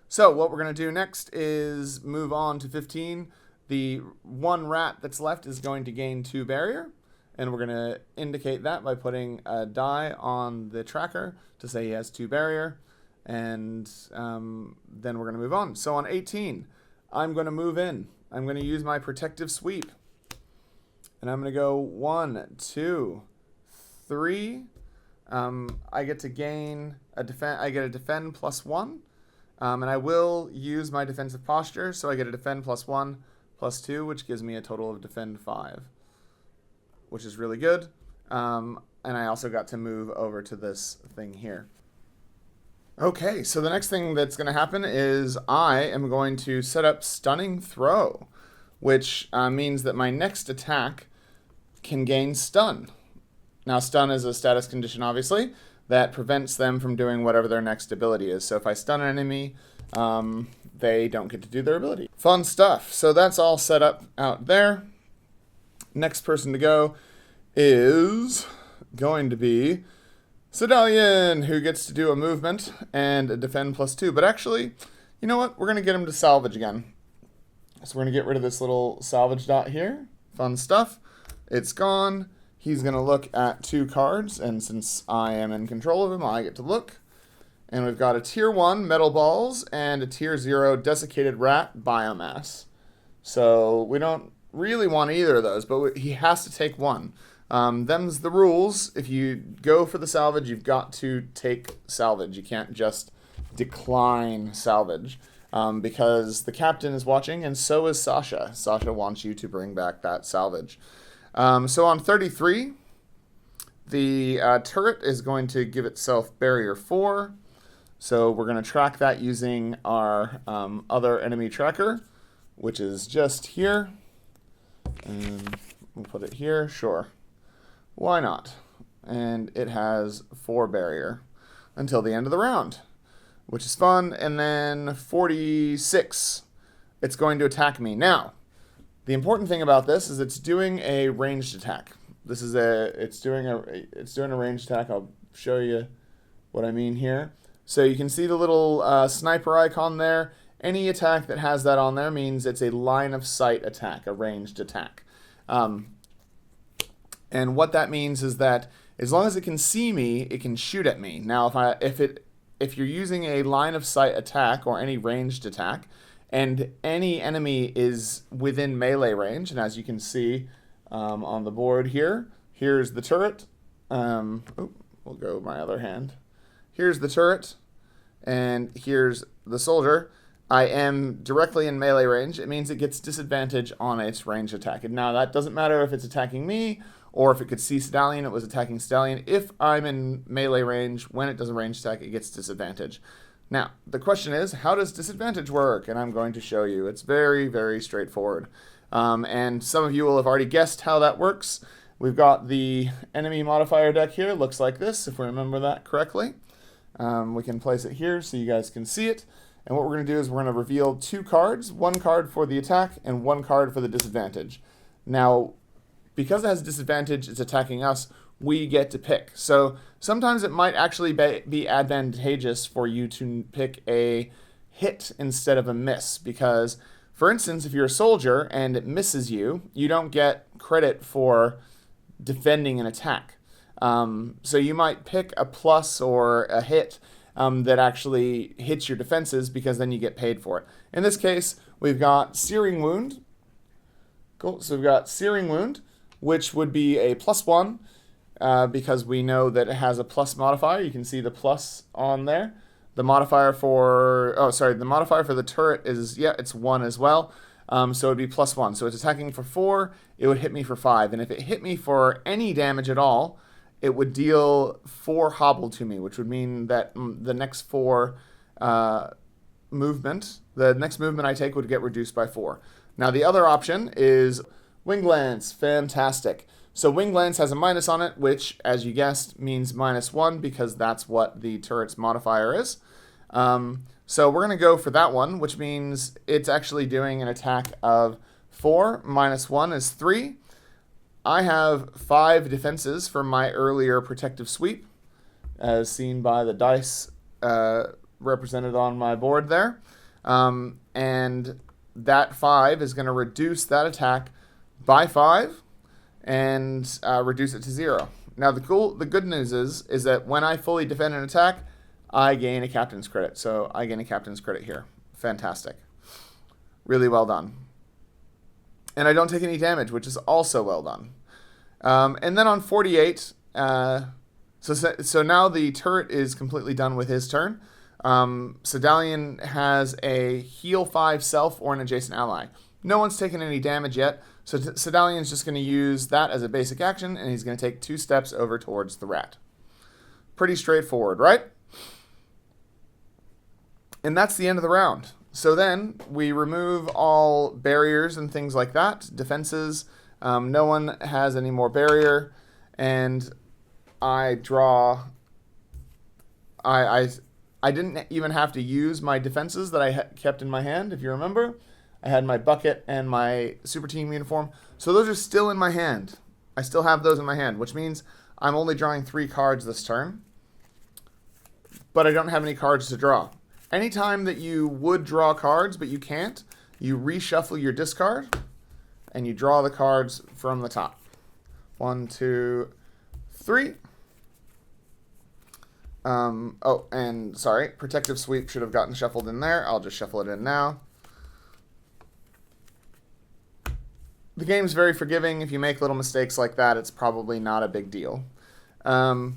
So what we're going to do next is move on to 15. The one rat that's left is going to gain 2 barrier, and we're going to indicate that by putting a die on the tracker to say he has 2 barrier, and then we're going to move on. So on 18, I'm going to move in. I'm going to use my protective sweep, and I'm going to go 1, 2, 3. I get to gain a defend. I get a defend +1, and I will use my defensive posture, so I get a defend +1, +2, which gives me a total of defend 5, which is really good. And I also got to move over to this thing here. Okay, so the next thing that's going to happen is I am going to set up Stunning Throw, which means that my next attack can gain Stun. Now, Stun is a status condition, obviously, that prevents them from doing whatever their next ability is. So if I stun an enemy, they don't get to do their ability. Fun stuff. So that's all set up out there. Next person to go is going to be Sedalion, who gets to do a movement and a defend +2. But actually, you know what? We're going to get him to salvage again. So we're going to get rid of this little salvage dot here. Fun stuff. It's gone. He's going to look at 2 cards, and since I am in control of him, I get to look. And we've got a Tier 1 Metal Balls and a Tier 0 Desiccated Rat Biomass. So we don't really want either of those, but he has to take one. Them's the rules. If you go for the salvage, you've got to take salvage. You can't just decline salvage, because the captain is watching, and so is Sasha. Sasha wants you to bring back that salvage. So on 33, the turret is going to give itself barrier 4. So we're going to track that using our other enemy tracker, which is just here. And we'll put it here. Sure. Why not? And it has 4 barrier until the end of the round, which is fun. And then 46, it's going to attack me. Now, the important thing about this is it's doing a ranged attack. It's doing a ranged attack. I'll show you what I mean here. So you can see the little sniper icon there. Any attack that has that on there means it's a line of sight attack, a ranged attack. And what that means is that as long as it can see me, it can shoot at me. Now, if you're using a line of sight attack or any ranged attack, and any enemy is within melee range, and as you can see on the board here, here's the turret. We'll go with my other hand. Here's the turret, and here's the soldier. I am directly in melee range. It means it gets disadvantage on its range attack. And now that doesn't matter if it's attacking me or if it could see Sedalion, it was attacking Sedalion. If I'm in melee range, when it does a range attack, it gets disadvantage. Now, the question is, how does disadvantage work? And I'm going to show you. It's very, very straightforward. And some of you will have already guessed how that works. We've got the enemy modifier deck here. It looks like this, if we remember that correctly. We can place it here so you guys can see it. And what we're going to do is we're going to reveal 2 cards, 1 card for the attack and 1 card for the disadvantage. Now, because it has disadvantage, it's attacking us, we get to pick. So sometimes it might actually be advantageous for you to pick a hit instead of a miss. Because, for instance, if you're a soldier and it misses you, you don't get credit for defending an attack. So you might pick a plus or a hit that actually hits your defenses, because then you get paid for it. In this case, we've got Searing Wound. Cool. So we've got Searing Wound, which would be a +1, because we know that it has a plus modifier. You can see the plus on there. The modifier for the turret is, it's 1 as well. So it would be +1. So it's attacking for 4. It would hit me for 5. And if it hit me for any damage at all, it would deal 4 hobble to me, which would mean that the next movement I take would get reduced by 4. Now the other option is Wing Lance. Fantastic. So Wing Lance has a minus on it, which, as you guessed, means -1 because that's what the turret's modifier is. So we're going to go for that one, which means it's actually doing an attack of 4. -1 is 3. I have 5 defenses from my earlier protective sweep, as seen by the dice represented on my board there. And that 5 is going to reduce that attack by 5 and reduce it to 0. Now the good news is that when I fully defend an attack, I gain a captain's credit. So I gain a captain's credit here. Fantastic. Really well done. And I don't take any damage, which is also well done. And then on 48, so now the turret is completely done with his turn. Sedalian has a heal 5 self or an adjacent ally. No one's taken any damage yet, so Sedalian's just going to use that as a basic action, and he's going to take 2 steps over towards the rat. Pretty straightforward, right? And that's the end of the round. So then we remove all barriers and things like that, defenses. No one has any more barrier, and I draw. I didn't even have to use my defenses that I kept in my hand, if you remember. I had my bucket and my super team uniform. So those are still in my hand. I still have those in my hand, which means I'm only drawing 3 cards this turn. But I don't have any cards to draw. Anytime that you would draw cards, but you can't, you reshuffle your discard, and you draw the cards from the top. 1, 2, 3. Oh, and sorry, Protective Sweep should have gotten shuffled in there. I'll just shuffle it in now. The game's very forgiving. If you make little mistakes like that, it's probably not a big deal. And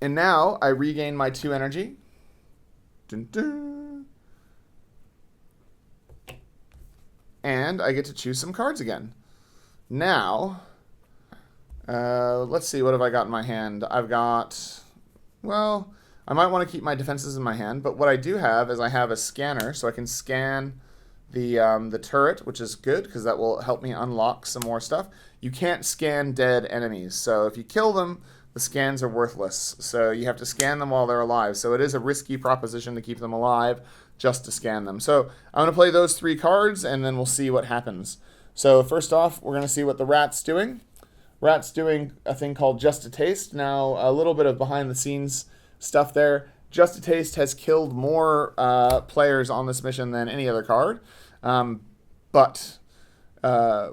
now I regain my 2 energy. Dun, dun. And I get to choose some cards again. Now, let's see, what have I got in my hand? I've got, well, I might want to keep my defenses in my hand, but what I do have is I have a scanner, so I can scan the turret, which is good because that will help me unlock some more stuff. You can't scan dead enemies, so if you kill them, the scans are worthless. So you have to scan them while they're alive. So it is a risky proposition to keep them alive just to scan them. So I'm going to play those 3 cards, and then we'll see what happens. So first off, we're going to see what the rat's doing. Rat's doing a thing called Just a Taste. Now, a little bit of behind-the-scenes stuff there. Just a Taste has killed more players on this mission than any other card. But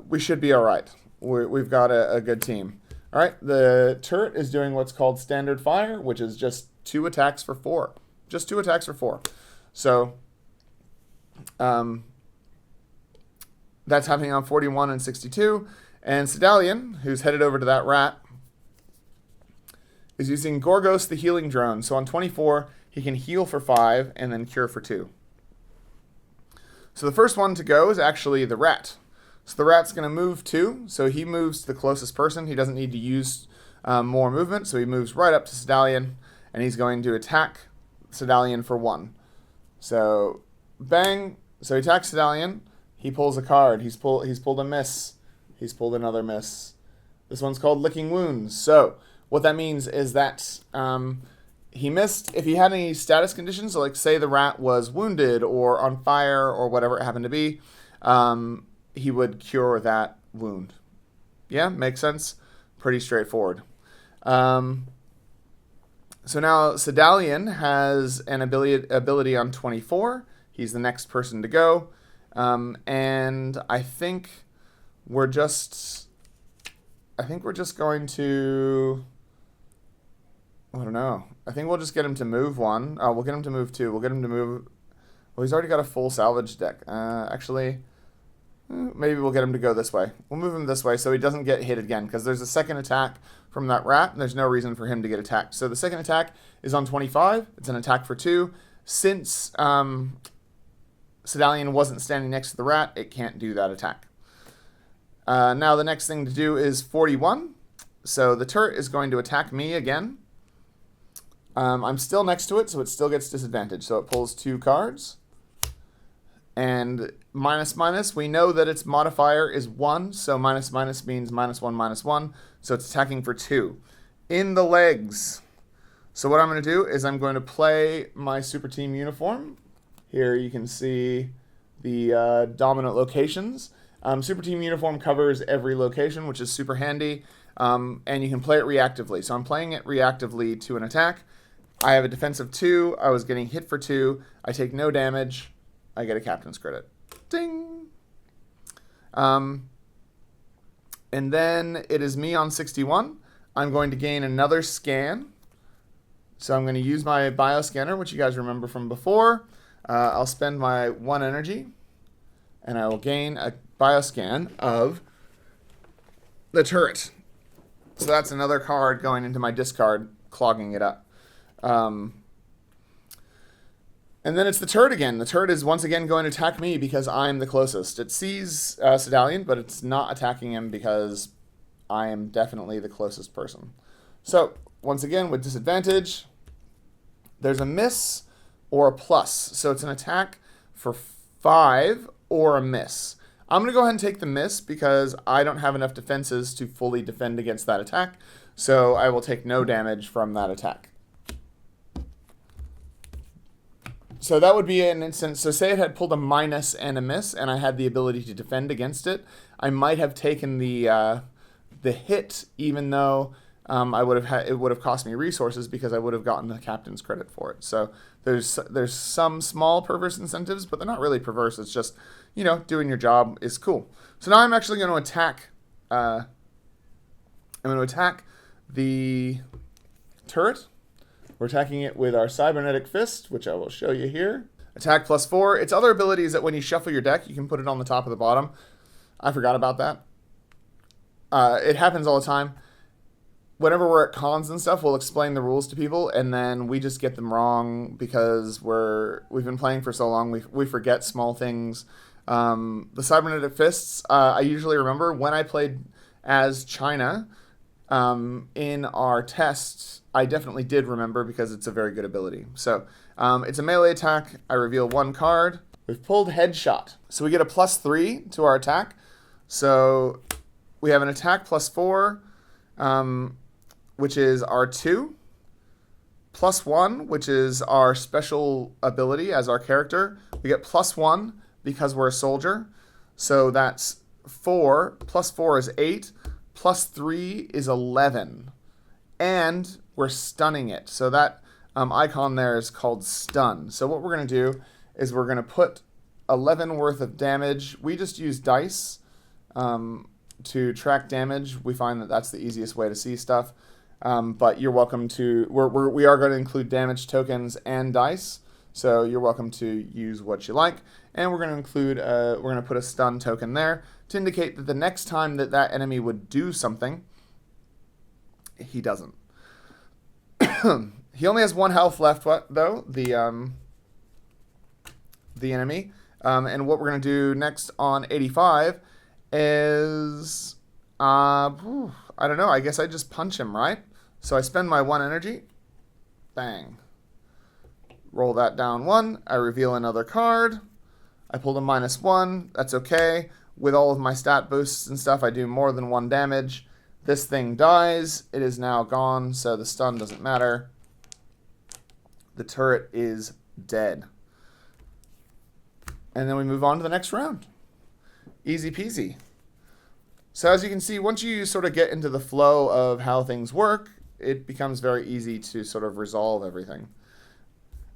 we should be all right. We've got a good team. All right, the turret is doing what's called Standard Fire, which is just 2 attacks for 4. Just 2 attacks for 4. So that's happening on 41 and 62. And Sedalian, who's headed over to that rat, is using Gorgos the Healing Drone. So on 24, he can heal for 5 and then cure for 2. So the first one to go is actually the rat. So the rat's going to move 2, so he moves to the closest person. He doesn't need to use more movement, so he moves right up to Sedalian, and he's going to attack Sedalian for 1. So, bang. So he attacks Sedalian. He pulls a card. He's pulled a miss. He's pulled another miss. This one's called Licking Wounds. So what that means is that he missed. If he had any status conditions, so like say the rat was wounded or on fire or whatever it happened to be, he would cure that wound. Yeah, makes sense? Pretty straightforward. So now Sedalian has an ability on 24. He's the next person to go. And I think we're just going to, I don't know. I think we'll just get him to move 1. We'll get him to move 2. We'll get him to move, well, he's already got a full salvage deck. Actually, maybe we'll get him to go this way. We'll move him this way so he doesn't get hit again, because there's a second attack from that rat, and there's no reason for him to get attacked. So the second attack is on 25. It's an attack for 2. Since Sedalian wasn't standing next to the rat, it can't do that attack. Now the next thing to do is 41. So the turret is going to attack me again. I'm still next to it, so it still gets disadvantage. So it pulls 2 cards. And minus minus, we know that its modifier is 1, so minus minus means minus 1, so it's attacking for 2. In the legs. So what I'm going to do is I'm going to play my super team uniform. Here you can see the dominant locations. Super team uniform covers every location, which is super handy, and you can play it reactively. So I'm playing it reactively to an attack. I have a defensive 2. I was getting hit for 2. I take no damage. I get a captain's credit. Ding! And then it is me on 61. I'm going to gain another scan. So I'm going to use my bioscanner, which you guys remember from before. I'll spend my 1 energy, and I will gain a bioscan of the turret. So that's another card going into my discard, clogging it up. And then it's the turret again. The turret is once again going to attack me because I'm the closest. It sees Sedalion, but it's not attacking him because I am definitely the closest person. So once again, with disadvantage, there's a miss or a plus. So it's an attack for 5 or a miss. I'm going to go ahead and take the miss because I don't have enough defenses to fully defend against that attack. So I will take no damage from that attack. So that would be an instance. So say it had pulled a minus and a miss, and I had the ability to defend against it. I might have taken the hit, even though it would have cost me resources because I would have gotten the captain's credit for it. So there's some small perverse incentives, but they're not really perverse. It's just, doing your job is cool. So now I'm actually going to attack. I'm going to attack the turret. We're attacking it with our cybernetic fist, which I will show you here. Attack +4. Its other ability is that when you shuffle your deck, you can put it on the top or the bottom. I forgot about that. It happens all the time. Whenever we're at cons and stuff, we'll explain the rules to people, and then we just get them wrong because we've been playing for so long. We forget small things. The cybernetic fists, I usually remember when I played as China in our tests. I definitely did remember because it's a very good ability. So it's a melee attack. I reveal 1 card. We've pulled Headshot. So we get a +3 to our attack. So we have an attack +4, which is our 2. +1, which is our special ability as our character. We get +1 because we're a soldier. So that's 4. +4 is 8. +3 is 11. And we're stunning it. So that icon there is called stun. So what we're going to do is we're going to put 11 worth of damage. We just use dice to track damage. We find that that's the easiest way to see stuff. But you're welcome to, we are going to include damage tokens and dice. So you're welcome to use what you like. And we're going to include, we're going to put a stun token there to indicate that the next time that that enemy would do something, he doesn't. He only has 1 health left, though, the enemy. And what we're going to do next on 85 is, I don't know, I guess I just punch him, right? So I spend my 1 energy. Bang. Roll that down 1. I reveal another card. I pulled a -1. That's okay. With all of my stat boosts and stuff, I do more than 1 damage. This thing dies. It is now gone, so the stun doesn't matter. The turret is dead. And then we move on to the next round. Easy peasy. So as you can see, once you sort of get into the flow of how things work, it becomes very easy to sort of resolve everything.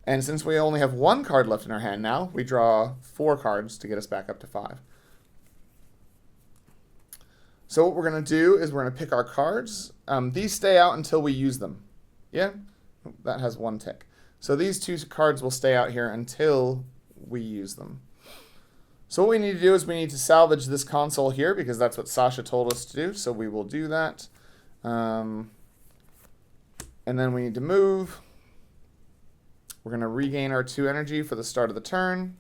And since we only have 1 card left in our hand now, we draw 4 cards to get us back up to 5. So what we're going to do is we're going to pick our cards. These stay out until we use them. Yeah? That has 1 tick. So these 2 cards will stay out here until we use them. So what we need to do is we need to salvage this console here because that's what Sasha told us to do. So we will do that. And then we need to move. We're going to regain our 2 energy for the start of the turn.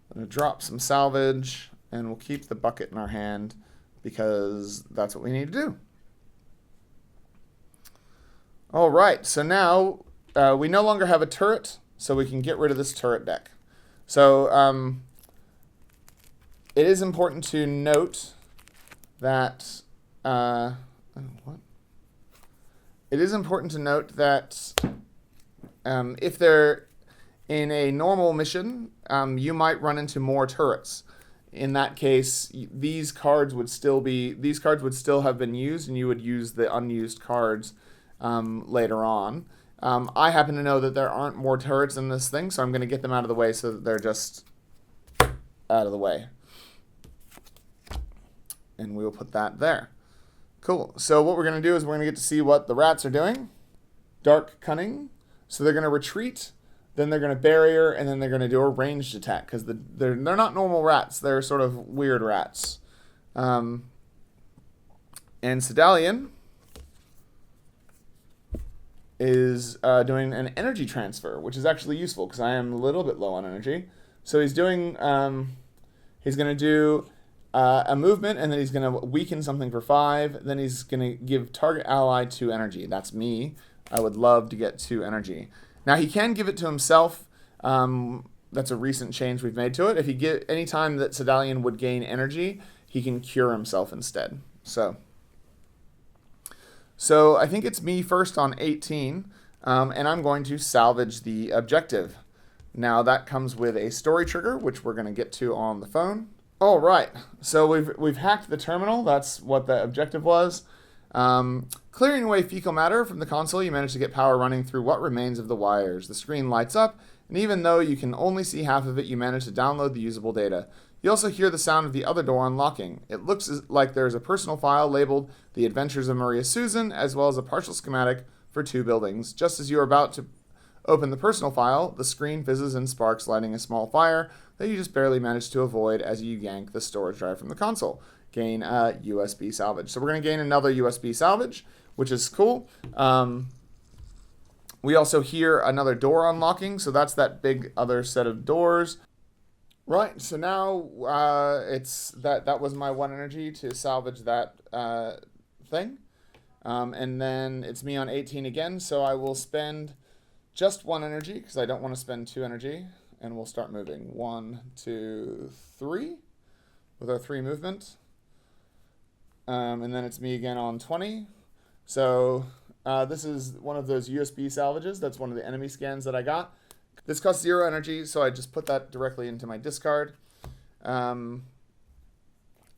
I'm going to drop some salvage, and we'll keep the bucket in our hand because that's what we need to do. All right, so now we no longer have a turret, so we can get rid of this turret deck. So it is important to note that what? It is important to note that if they're in a normal mission, you might run into more turrets. In that case, these cards would still have been used, and you would use the unused cards later on. I happen to know that there aren't more turrets in this thing, so I'm going to get them out of the way so that they're just out of the way. And we'll put that there. Cool. So what we're going to do is we're going to get to see what the rats are doing. Dark Cunning. So they're going to retreat, then they're going to barrier, and then they're going to do a ranged attack, because they're not normal rats. They're sort of weird rats. And Sedalian is doing an energy transfer, which is actually useful because I am a little bit low on energy. So he's doing, he's going to do a movement, and then he's going to weaken something for 5. Then he's going to give target ally 2 energy. That's me. I would love to get 2 energy. Now he can give it to himself. That's a recent change we've made to it. If he any time that Sedalian would gain energy, he can cure himself instead. So I think it's me first on 18, and I'm going to salvage the objective. Now that comes with a story trigger, which we're going to get to on the phone. All right, so we've hacked the terminal. That's what the objective was. Clearing away fecal matter from the console, you manage to get power running through what remains of the wires. The screen lights up, and even though you can only see half of it, you manage to download the usable data. You also hear the sound of the other door unlocking. It looks like there's a personal file labeled The Adventures of Maria Susan, as well as a partial schematic for 2 buildings. Just as you are about to open the personal file, the screen fizzes and sparks, lighting a small fire that you just barely manage to avoid as you yank the storage drive from the console. Gain a USB salvage. So we're going to gain another USB salvage, which is cool. We also hear another door unlocking, so that's that big other set of doors. Right, so now it's that was my 1 energy to salvage that thing. And then it's me on 18 again, so I will spend just 1 energy, because I don't want to spend 2 energy. And we'll start moving. 1, 2, 3 with our 3 movement. And then it's me again on 20. So this is one of those USB salvages. That's one of the enemy scans that I got. This costs 0 energy, so I just put that directly into my discard. And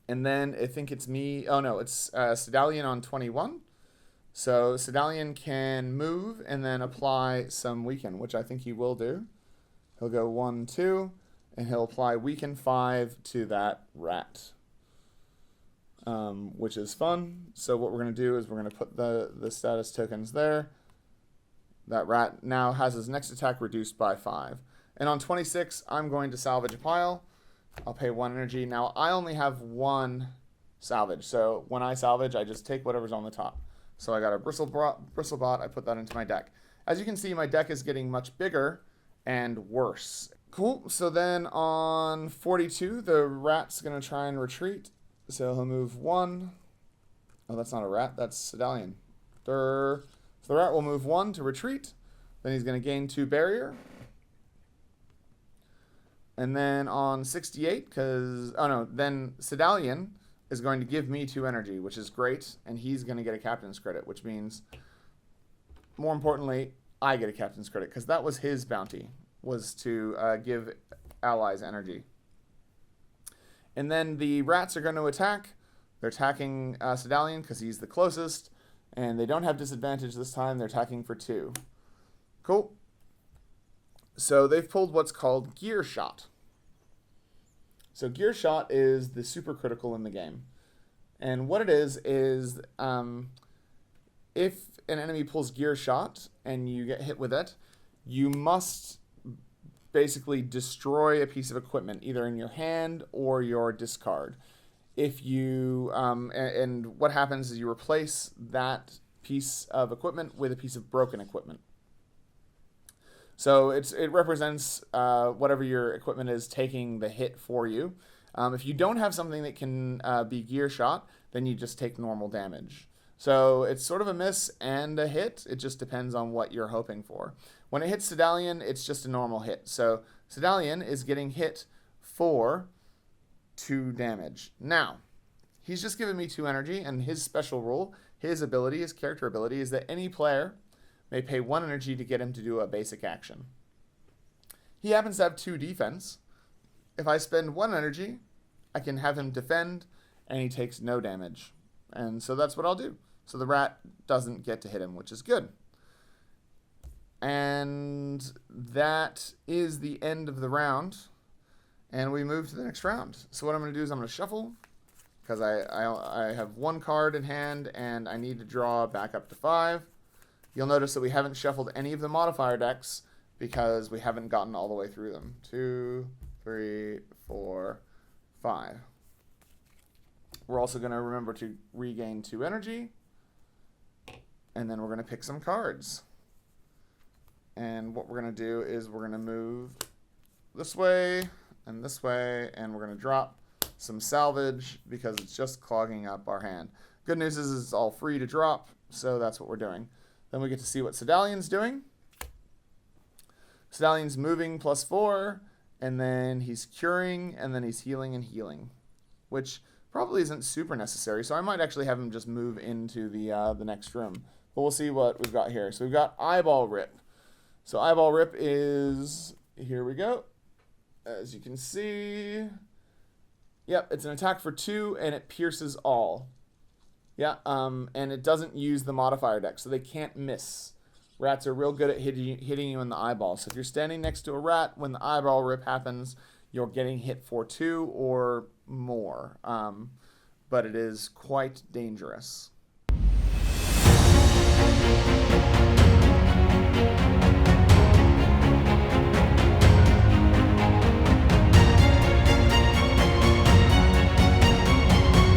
then I think it's me. Oh, no, it's Sedalian on 21. So Sedalian can move and then apply some weaken, which I think he will do. He'll go 1, 2, and he'll apply weaken 5 to that rat, which is fun. So what we're going to do is we're going to put the status tokens there. That rat now has his next attack reduced by 5. And on 26, I'm going to salvage a pile. I'll pay 1 energy. Now, I only have 1 salvage. So when I salvage, I just take whatever's on the top. So I got a bristlebot. I put that into my deck. As you can see, my deck is getting much bigger and worse. Cool. So then on 42, the rat's going to try and retreat. So he'll move 1. Oh, that's not a rat. That's Sedalian. So the rat will move 1 to retreat. Then he's going to gain 2 barrier. And then on 68, then Sedalian is going to give me 2 energy, which is great. And he's going to get a captain's credit, which means, more importantly, I get a captain's credit, because that was his bounty, was to give allies energy. And then the rats are going to attack. They're attacking Sedalian because he's the closest, and they don't have disadvantage this time. They're attacking for 2. Cool. So they've pulled what's called Gear Shot. So Gear Shot is the super critical in the game. And what it is if an enemy pulls Gear Shot and you get hit with it, you must basically destroy a piece of equipment, either in your hand or your discard. If you and what happens is you replace that piece of equipment with a piece of broken equipment. So it represents whatever your equipment is taking the hit for you. If you don't have something that can be Gear Shot, then you just take normal damage. So it's sort of a miss and a hit. It just depends on what you're hoping for. When it hits Sedalian, it's just a normal hit. So Sedalian is getting hit for 2 damage. Now, he's just given me 2 energy, and his special rule, his ability, his character ability, is that any player may pay 1 energy to get him to do a basic action. He happens to have 2 defense. If I spend 1 energy, I can have him defend, and he takes no damage. And so that's what I'll do. So the rat doesn't get to hit him, which is good. And that is the end of the round. And we move to the next round. So what I'm going to do is I'm going to shuffle, because I have 1 card in hand, and I need to draw back up to 5. You'll notice that we haven't shuffled any of the modifier decks because we haven't gotten all the way through them. 2, 3, 4, 5. We're also going to remember to regain 2 energy. And then we're going to pick some cards. And what we're going to do is we're going to move this way, and we're going to drop some salvage because it's just clogging up our hand. Good news is it's all free to drop, so that's what we're doing. Then we get to see what Sedallion's doing. Sedallion's moving +4, and then he's curing, and then he's healing and healing, which probably isn't super necessary, so I might actually have him just move into the next room. But we'll see what we've got here. So we've got Eyeball Rip. So Eyeball Rip is, here we go. As you can see, yep, it's an attack for 2, and it pierces all. Yeah, and it doesn't use the modifier deck, so they can't miss. Rats are real good at hitting you in the eyeball. So if you're standing next to a rat, when the Eyeball Rip happens, you're getting hit for 2 or more. But it is quite dangerous.